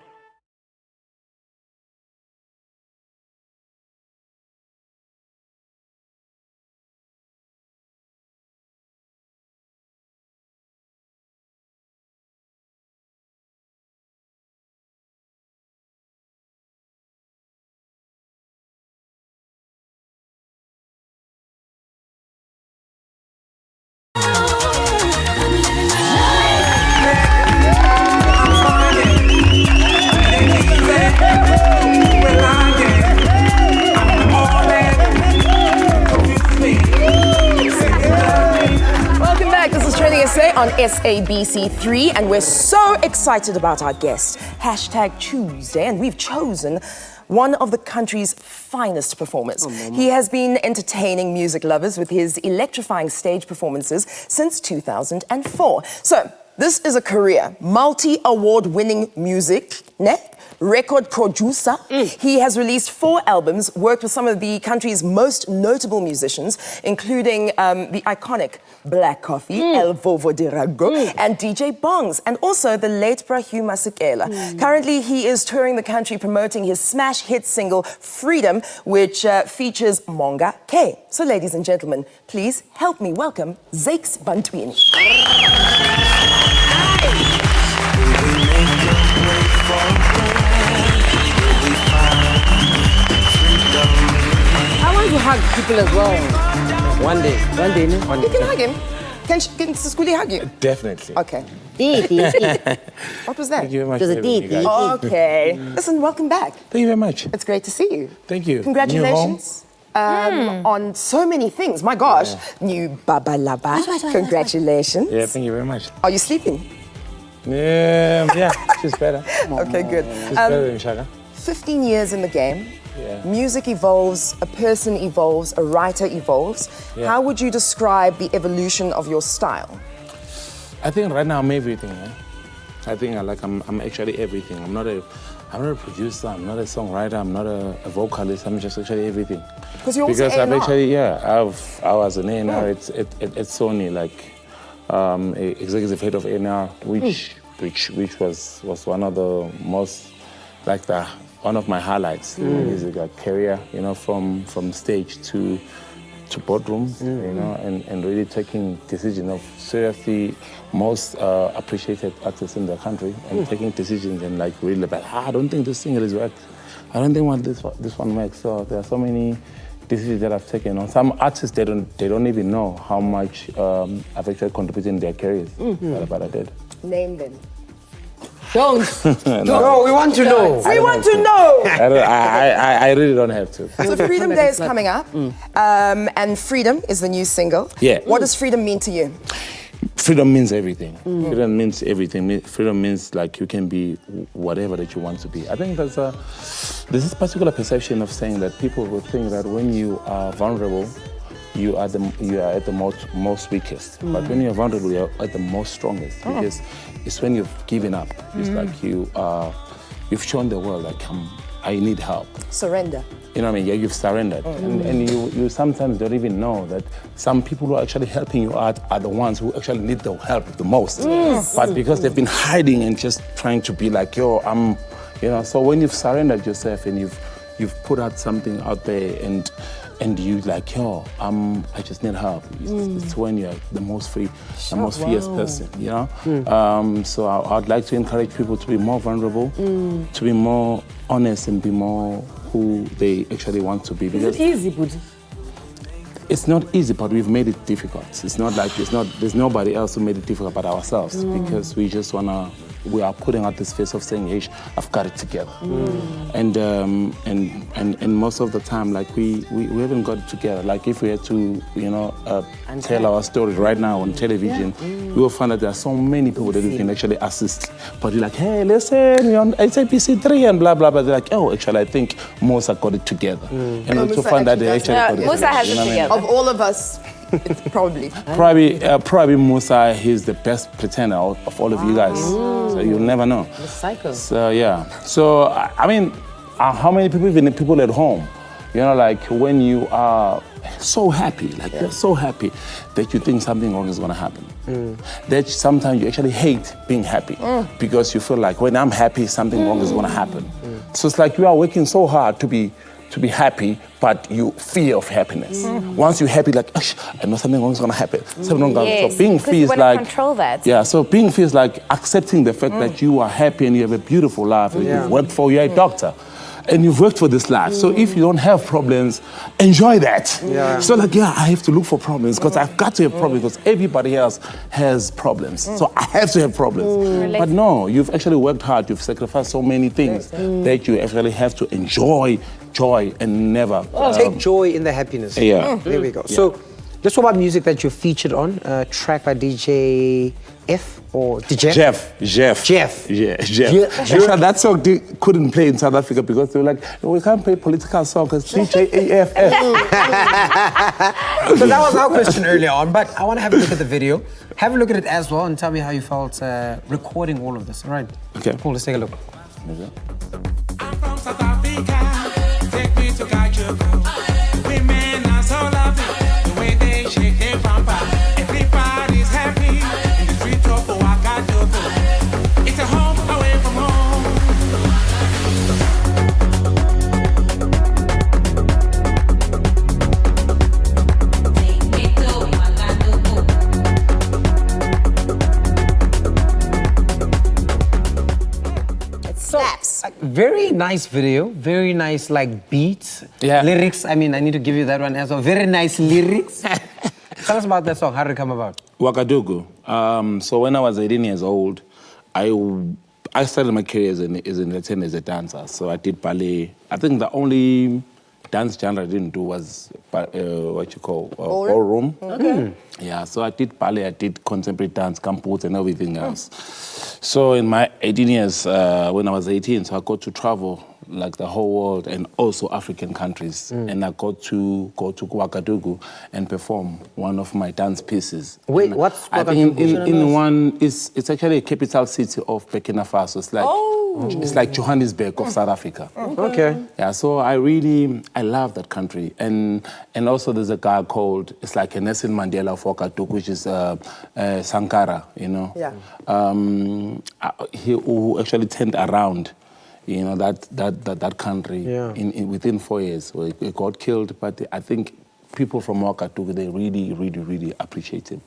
A: Welcome back. This is TrendingSA on SABC3, and we're so excited about our guest. #Tuesday, and we've chosen one of the country's finest performers. He has been entertaining music lovers with his electrifying stage performances since 2004. So, this is a career, multi-award winning music, record producer. He has released 4 albums, worked with some of the country's most notable musicians, including the iconic Black Coffee, El Vovo de Rago, and DJ Bongs, and also the late Brahu Masekela. Currently, he is touring the country promoting his smash hit single, Freedom, which features Monga K. So, ladies and gentlemen, please help me welcome Zakes Bantwini.
C: I want to hug people as well.
I: One day.
C: One day, no?
A: You can hug him. Can Skuli hug you?
I: Definitely.
A: Okay. What was that?
I: Thank you very much.
C: It was a
I: for having me,
C: date.
I: guys.
A: Okay. Listen, welcome back.
I: Thank you very much.
A: It's great to see you.
I: Thank you.
A: Congratulations. On so many things. My gosh. New Baba Laba. Congratulations.
I: Yeah, thank you very much.
A: Are you sleeping?
I: Yeah, she's better.
A: Okay, good.
I: She's better than Shaka.
A: 15 years in the game.
I: Yeah.
A: Music evolves, a person evolves, a writer evolves.
I: Yeah.
A: How would you describe the evolution of your style?
I: I think right now I'm everything.
K: I think I'm actually everything. I'm not a producer. I'm not a songwriter. I'm not a vocalist. I'm just actually everything.
A: Because you're also
K: I've
A: A&R.
K: actually I was an A&R at Sony, like executive head of A&R, which was one of the most one of my highlights in my music career. You know, from stage to boardroom, you know, and really taking decisions of seriously most appreciated artists in the country and taking decisions and like really like, I don't think this single is work. I don't think this one works. So there are so many decisions that I've taken on. Some artists they don't even know how much I've actually contributed in their careers, but I did.
A: Name them.
C: Don't.
D: No, we want to know.
A: We want to know.
K: I really don't have to.
A: So Freedom Day is coming up, and Freedom is the new single.
K: Yeah.
A: What does freedom mean to you?
K: Freedom means everything. Freedom means everything. Freedom means like you can be whatever that you want to be. I think there's this particular perception of saying that people will think that when you are vulnerable, you are at the most weakest. But when you're vulnerable, you're at the most strongest because it's when you've given up. It's like you've shown the world like I need help.
A: Surrender.
K: You know what I mean? Yeah, you've surrendered. And you sometimes don't even know that some people who are actually helping you out are the ones who actually need the help the most. But because they've been hiding and just trying to be like, yo, you know, so when you've surrendered yourself and you've put out something out there and you like, yo, I just need help. It's when you're the most free, the most fierce person, you know? So I'd like to encourage people to be more vulnerable, to be more honest and be more who they actually want to be.
C: Is it easy, Budi?
K: It's not easy, but we've made it difficult. It's not like there's nobody else who made it difficult but ourselves because we are putting out this face of saying, hey, I've got it together. And most of the time, like we haven't got it together. Like if we had to, you know, tell our story right now on television, we will find that there are so many people that we can actually assist. But you're like, hey, listen, you're on SAPC3 and blah, blah, blah. They're like, oh, actually, I think Musa got it together. And also
A: Musa
K: find that they
A: actually
K: actually got it
B: Musa has it together.
A: Of all of us, it's probably.
K: Probably Musa, he's the best pretender of all of you guys. So you'll never know.
C: The cycle.
K: So yeah. So I mean, how many people, even people at home, you know, like when you are so happy, like you're so happy that you think something wrong is gonna happen. That sometimes you actually hate being happy because you feel like when I'm happy, something wrong is gonna happen. So it's like you are working so hard to be happy, but you fear of happiness. Once you're happy, like, I know something wrong is gonna happen. Something wrong gonna happen. So being free is like
B: control that.
K: Yeah, so being free is like accepting the fact that you are happy and you have a beautiful life and you've worked for, you're a doctor. And you've worked for this life. So if you don't have problems, enjoy that. So like, I have to look for problems because I've got to have problems because everybody else has problems. So I have to have problems. But no, you've actually worked hard. You've sacrificed so many things that you actually have to enjoy joy and never...
D: Take joy in the happiness.
K: Yeah.
D: There we go. So let's talk about music that you featured on. Track by DJ F or DJ
K: Jeff. Yeah, Jeff. Actually, that song couldn't play in South Africa because they were like, we can't play political song because DJ AFF.
D: So that was our question earlier on, but I want to have a look at the video. Have a look at it as well and tell me how you felt recording all of this. All right.
K: Okay.
D: Cool, let's take a look.
E: I'm from South Africa. Take me to Kajuku. Women are so lovely. The way they shake their bumper. Everybody's happy in the street of Ouagadougou. It's a home away from home.
A: Slaps.
D: Very nice video, very nice like beats,
K: Yeah.
D: lyrics. I mean, I need to give you that one as well. Very nice lyrics. Tell us about that song. How did it come about?
K: Ouagadougou. So when I was 18 years old, I started my career as a dancer. So I did ballet. I think the only dance genre I didn't do was what you call ballroom.
A: Okay.
K: Yeah, so I did ballet, I did contemporary dance, campus, and everything else. So in my 18 years, when I was 18, so I got to travel like the whole world and also African countries. And I got to go to Ouagadougou and perform one of my dance pieces.
D: Wait,
K: And
D: what's
K: I think
D: Ouagadougou?
K: in one, it's actually a capital city of Burkina Faso. It's like Johannesburg of South Africa.
D: Okay.
K: Yeah, so I love that country. And also there's a guy called, it's like a Nelson Mandela of Ouagadougou, which is Sankara, you know.
A: Yeah.
K: He who actually turned around, you know, that country within 4 years. So he got killed, but I think people from Ouagadougou, they really appreciate him.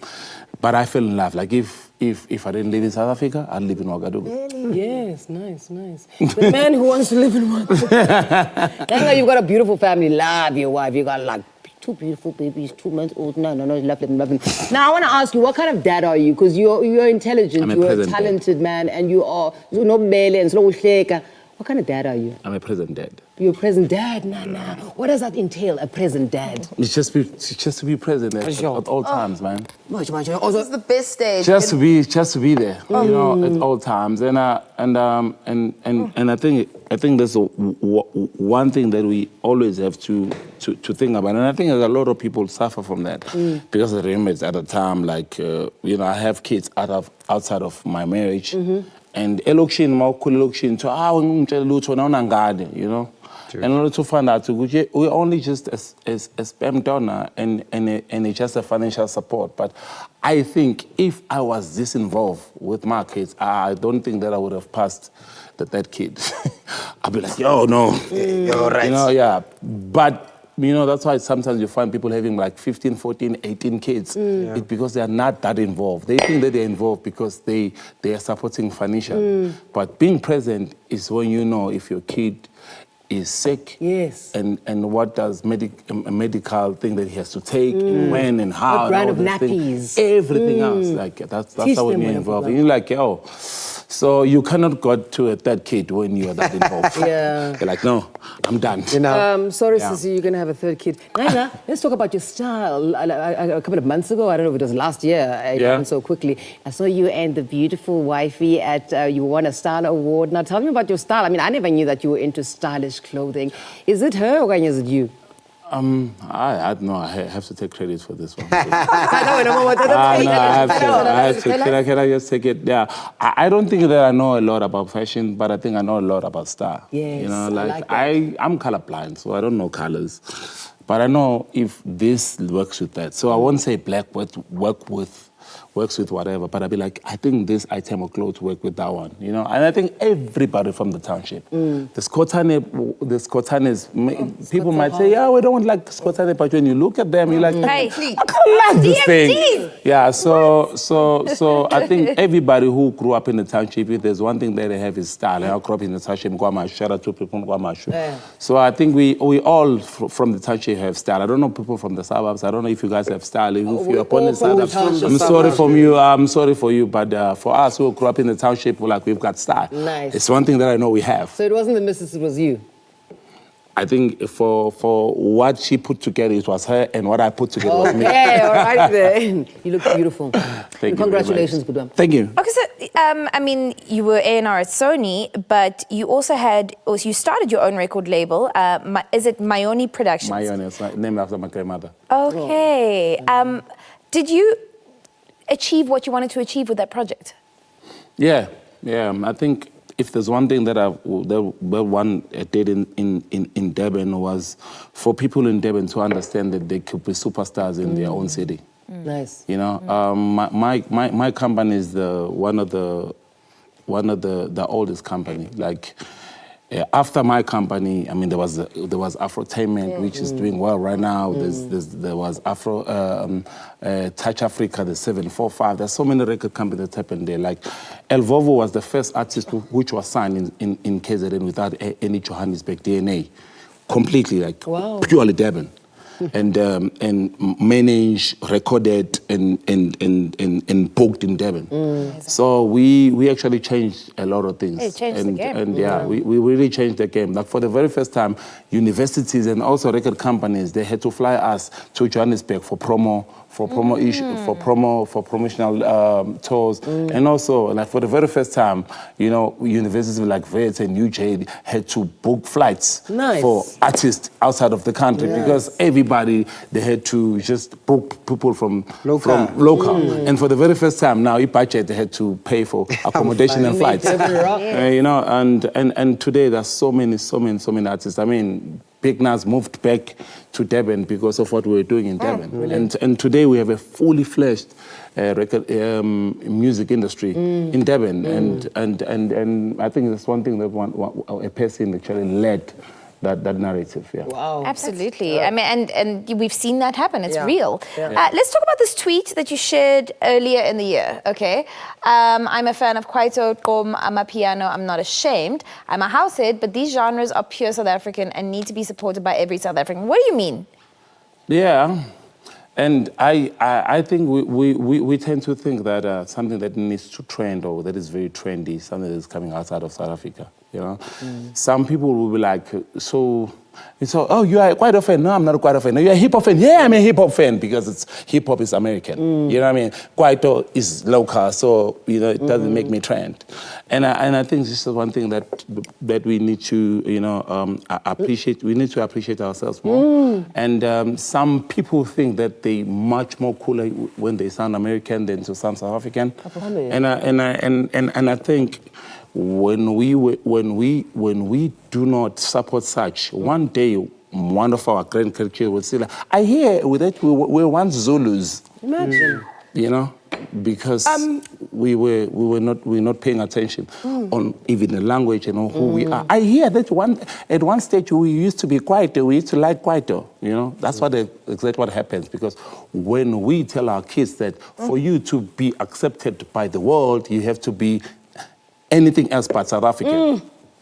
K: But I fell in love. Like if I didn't live in South Africa, I'd live in Ouagadougou.
C: Yes, nice. The man who wants to live in one. Lanka, you've got a beautiful family. Love your wife. You got like 2 beautiful babies, 2 months old. No, love them. Now I want to ask you, what kind of dad are you? Because you're intelligent, you're a
K: present
C: talented man, and you are no mele and slow shaka. What kind of dad are you?
K: I'm a present dad.
C: You're a present dad? Nah. What does that entail, a present dad?
K: It's just to be present at all times, man.
B: This is the best stage.
K: Just to be there, you know, at all times. And I think that's one thing that we always have to think about. And I think a lot of people suffer from that because of the image at the time. Like you know, I have kids outside of my marriage, and election, you know. True. And also find out we're only just a sperm donor and it's just a financial support. But I think if I was this involved with my kids, I don't think that I would have passed that kid. I'd be like, yo, no.
D: You're right.
K: You know, yeah. But, you know, that's why sometimes you find people having like 15, 14, 18 kids. It's because they are not that involved. They think that they're involved because they are supporting financially. But being present is when you know if your kid is sick,
C: yes,
K: and what does a medical thing that he has to take, and when and how,
C: what brand
K: and
C: of
K: all these
C: nappies,
K: things, everything else, like that's how when you're involved. And you're like, yo, so you cannot go to a third kid when you are that involved.
C: Yeah,
K: you're like, no, I'm done.
D: You know,
C: sorry, Sissy, you're gonna have a third kid. Naina, let's talk about your style. A couple of months ago, I don't know if it was last year, it happened so quickly. I saw you and the beautiful wifey at you won a style award. Now tell me about your style. I mean, I never knew that you were into stylish clothing. Is it her or is it you?
K: I don't know. I have to take credit for this one.
C: I
K: Can I just take it? Yeah. I don't think that I know a lot about fashion, but I think I know a lot about style.
C: Yes,
K: you know,
C: I'm
K: colorblind, so I don't know colors. But I know if this works with that. So I won't say black works with whatever, but I'd be like, I think this item of clothes work with that one, you know? And I think everybody from the township, the Skotane, people might say, yeah, we don't like Skotane, but when you look at them, you're like, I kind of like this thing. Yeah, so I think everybody who grew up in the township, if there's one thing that they have is style. I grew up in the township, shout out to people, So I think we all from the township have style. I don't know people from the suburbs. I don't know if you guys have style. If you're upon the suburbs, I'm sorry for you, but for us who grew up in the township, we've got style.
C: Nice.
K: It's one thing that I know we have.
C: So it wasn't the missus, it was you?
K: I think for what she put together, it was her, and what I put together was me.
C: Okay, all right then. You look beautiful.
K: Thank you.
C: Congratulations, good one.
K: Thank you.
B: Okay, so I mean, you were A&R at Sony, but you also you started your own record label. Is it Mayoni Productions?
K: Mayoni, it's named after my grandmother.
B: Okay. Did you achieve what you wanted to achieve with that project?
K: Yeah. I think if there's one thing that one did in Durban was for people in Durban to understand that they could be superstars in their own city.
C: Nice.
K: You know, my company is one of the oldest company. Like after my company, I mean, there was Afrotainment, which is doing well right now. There was Afro Touch Africa, the 745. There's so many record companies that happened there. Like El Vovo was the first artist which was signed in KZN without any Johannesburg DNA, completely purely Durban. managed, recorded, and booked in Durban. So we actually changed a lot of things.
B: It changed the game.
K: And yeah, we really changed the game. Like for the very first time, universities and also record companies, they had to fly us to Johannesburg for promotional tours, and also like for the very first time, you know, universities like Wits and UJ had to book flights for artists outside of the country because everybody they had to just book people from local. And for the very first time, now each budget they had to pay for accommodation and flights. You know, and today there's so many artists. I mean, Big Nas moved back to Durban because of what we were doing in Durban. And today we have a fully fledged record music industry in Durban. And I think that's one thing that a person actually led that narrative. Yeah.
C: Wow.
B: Absolutely. I mean, and we've seen that happen. It's real. Let's talk about this tweet that you shared earlier in the year, okay? I'm a fan of Kwaito, Kom, I'm a piano, I'm not ashamed. I'm a househead, but these genres are pure South African and need to be supported by every South African. What do you mean?
K: Yeah. And I think we tend to think that something that needs to trend or that is very trendy, something that is coming outside of South Africa, you know? Some people will be like, so, oh, you are quite a fan. No, I'm not quite a fan. No, you're a hip-hop fan. Yeah, I'm a hip-hop fan because hip-hop is American. You know what I mean? Kwaito is local, so, you know, it doesn't make me trend. And I think this is one thing that we need to, you know, appreciate. We need to appreciate ourselves more. And some people think that they much more cooler when they sound American than to sound South African. And I think when we do not support such, one day one of our grandkids will say, like, I hear that we were once Zulus.
C: Imagine.
K: You know, because we're not paying attention on even the language and on who we are. I hear that at one stage we used to be Kwaito, we used to like Kwaito. You know, that's exactly what happens, because when we tell our kids that for you to be accepted by the world, you have to be anything else but South African,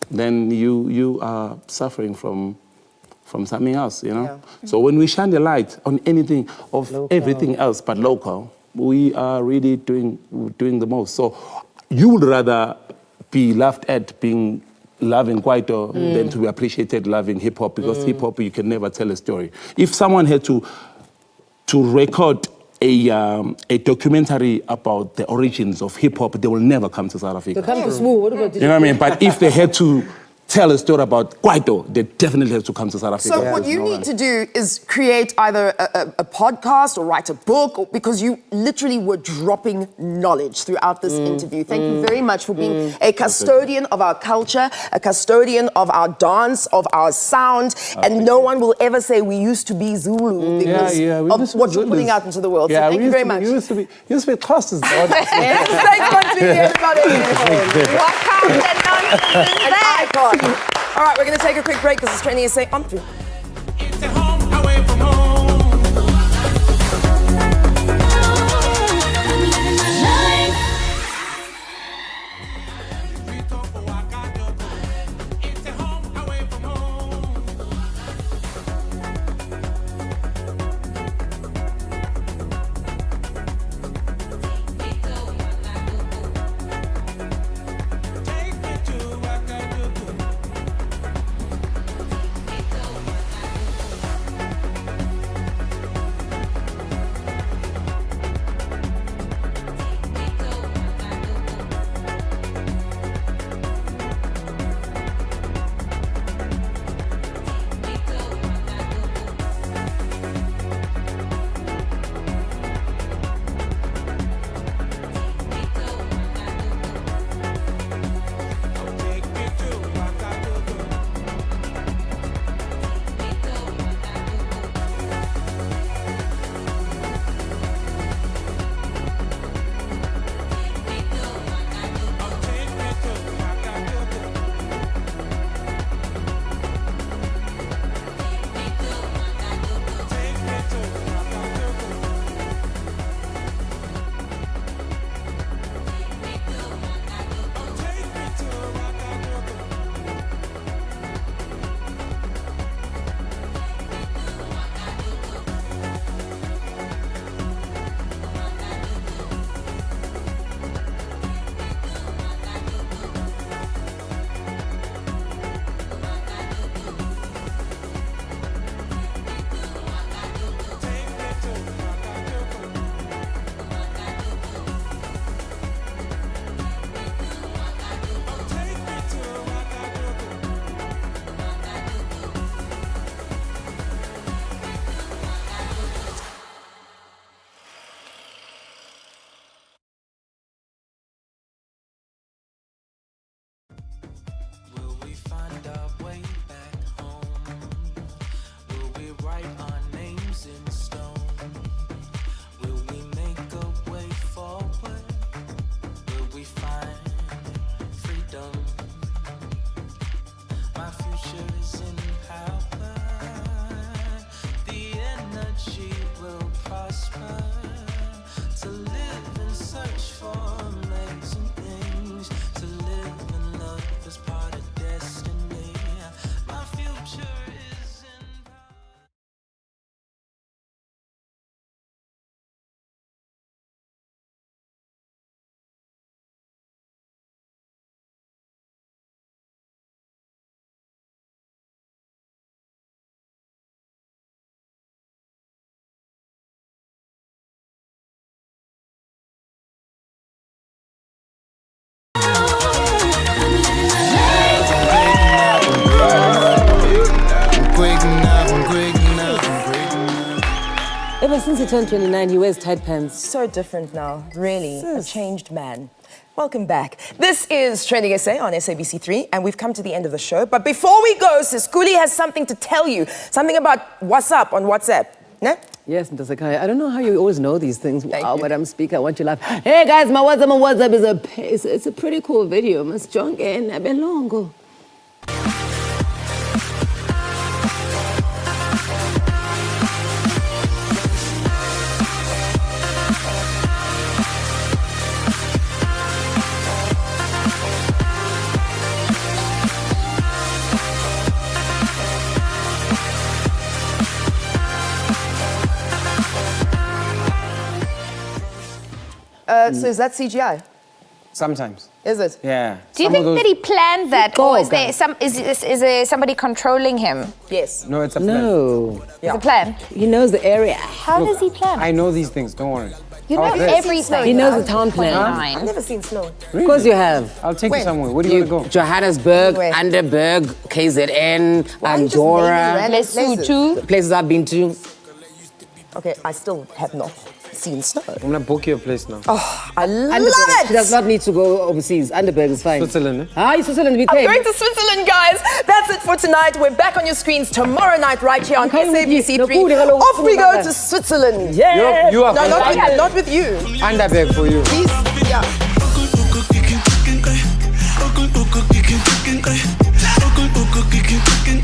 K: then you are suffering from something else, you know? So when we shine the light on anything of everything else but local, we are really doing the most. So you would rather be laughed at loving Kwaito than to be appreciated loving hip-hop, because hip-hop, you can never tell a story. If someone had to record a documentary about the origins of hip-hop, they will never come to South Africa.
C: They come to Smooth. What about
K: you know what I mean? But if they had to tell a story about Kwaito, they definitely have to come to South Africa.
A: So what you need to do is create either a podcast or write a book, because you literally were dropping knowledge throughout this interview. Thank you very much for being a custodian of our culture, a custodian of our dance, of our sound, and no one will ever say we used to be Zulu because of what you're putting out into the world. So thank you very much.
K: You used to be classes.
A: Yes, Zakes Bantwini, everybody.
B: Welcome to
A: An icon. All right, we're going to take a quick break. This is TrendingSA on 3.
E: It's a home away from home.
F: find our way back home? Will we write our names in stone? Will we make a way forward? Will we find freedom? My future is in power. The energy will prosper. To live and search for amazing things. To live and love is part of destiny. My future is in power.
C: Ever since he turned 29, he wears tight pants.
A: So different now, really. A changed man. Welcome back. This is Trending SA on SABC3, and we've come to the end of the show. But before we go, Siskuli has something to tell you. Something about what's up on WhatsApp. No?
C: Yes, Ntasekhaya. I don't know how you always know these things.
A: Thank
C: Wow,
A: you.
C: Madam Speaker, I want you to laugh. Hey guys, my WhatsApp it's a pretty cool video. Miss Jonke and Abelongo.
A: So is that CGI?
D: Sometimes.
A: Is it?
D: Yeah.
B: Do you
D: Some of
B: think
D: those-
B: that he planned that, or is there
C: Go,
B: is there somebody controlling him?
A: Yes.
D: No, it's a plan.
C: No,
B: It's a plan.
C: he knows the area.
B: How does he plan?
D: I know these things, don't worry.
B: You know
D: How's this?
B: everything.
C: He knows the town plan.
A: I've never seen snow.
C: Of course you have.
D: I'll take
A: When?
D: you somewhere. Where do you want to go?
C: Johannesburg,
A: Where?
C: Underberg, KZN,
A: Why are you just naming
C: Andorra.
A: random places?
B: Lesotho.
C: Places I've been to.
A: Okay, I still have not seen snow.
D: I'm going to book you a place now.
A: I love
C: Underberg. She does
A: it!
C: not need to go overseas. Underberg is fine.
D: Switzerland, eh?
C: Ah, Switzerland, we
A: I'm
C: take.
A: going to Switzerland, guys. That's it for tonight. We're back on your screens tomorrow night right here on
C: Okay, with you.
A: SABC3.
C: No,
A: Off we go
C: no,
A: to Switzerland.
C: Yeah.
D: You are
A: No,
D: going
A: not with you.
D: Underbag for you.
A: Please, yeah.
E: Chicken,